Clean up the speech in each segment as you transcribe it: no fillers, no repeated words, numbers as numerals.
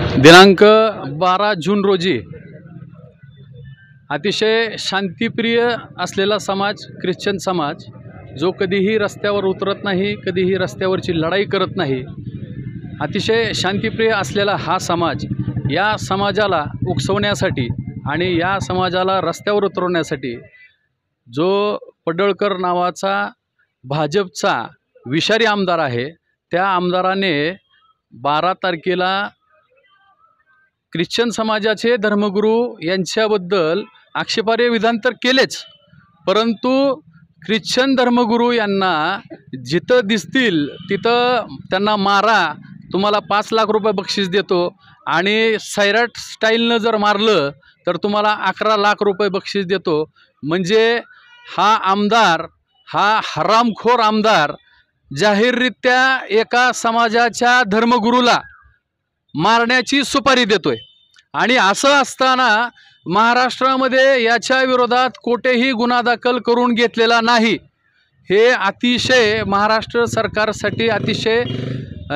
दिनांक 12 जून रोजी अतिशय शांतिप्रिय असलेला समाज ख्रिश्चन समाज जो कधीही रस्त्यावर उतरत नाही, कधीही रस्त्यावरची लढाई करत नाही, अतिशय शांतिप्रिय असलेला हा समाज या समाजाला उकसवण्यासाठी आणि या समाजाला रस्त्यावर उतरवण्यासाठी जो पडळकर नावाचा भाजपचा विषारी आमदार आहे, त्या आमदाराने 12 तारखेला ख्रिश्चन समाजाचे धर्मगुरू यांच्याबद्दल आक्षेपार्ह विधान तर केलेच, परंतु ख्रिश्चन धर्मगुरू यांना जिथं दिसतील तिथं त्यांना मारा, तुम्हाला 5 लाख रुपये बक्षीस देतो आणि सैराट स्टाईलनं जर मारलं तर तुम्हाला 11 लाख रुपये बक्षीस देतो। म्हणजे हा आमदार, हा हरामखोर आमदार जाहीररित्या एका समाजाच्या धर्मगुरूला मारण्याची सुपारी देतोय। आणि असं असताना महाराष्ट्रामध्ये याच्या विरोधात कोठेही गुन्हा दाखल करून घेतलेला नाही, हे अतिशय महाराष्ट्र सरकारसाठी अतिशय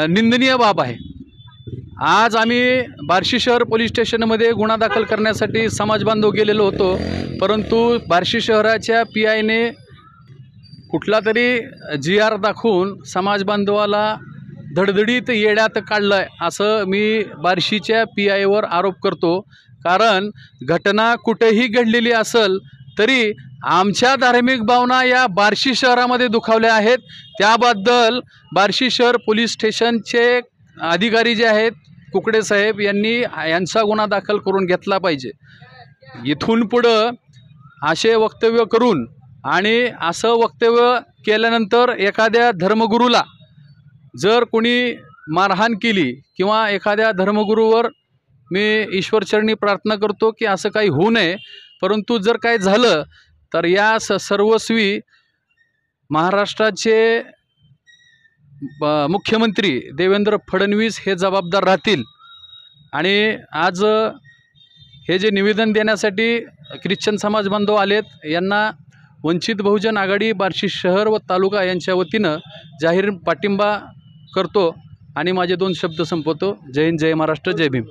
निंदनीय बाब आहे। आज आम्ही बार्शी शहर पोलीस स्टेशनमध्ये गुन्हा दाखल करण्यासाठी समाज बांधव गेलेलो होतो, परंतु बार्शी शहराच्या PIने कुठला तरी GR दाखवून समाज बांधवाला धडधडीत येड्यात काढलं असं मी बार्शीच्या PIवर आरोप करतो। कारण घटना कुठेही घडलेली असेल तरी आमच्या धार्मिक भावना या बार्शी शहरामध्ये दुखावल्या आहेत, त्याबद्दल बार्शी शहर पोलीस स्टेशनचे अधिकारी जे आहेत कुकडे साहेब यांचा गुन्हा दाखल करून घेतला पाहिजे। इथून पुढं असे वक्तव्य करून आणि असं वक्तव्य केल्यानंतर एखाद्या धर्मगुरूला जर कोणी मारहाण केली किंवा एखाद्या धर्मगुरूवर मी ईश्वरचरणी प्रार्थना करतो की असं काही होऊ नये, परंतु जर काय झालं तर या सर्वस्वी महाराष्ट्राचे मुख्यमंत्री देवेंद्र फडणवीस हे जबाबदार राहतील। आणि आज हे जे निवेदन देण्यासाठी ख्रिश्चन समाज बांधव आलेत, यांना वंचित बहुजन आघाडी बार्शी शहर व तालुका यांच्या वतीनं जाहीर पाठिंबा करतो आणि माझे 2 शब्द संपवतो। जय हिंद, जय महाराष्ट्र, जय भीम।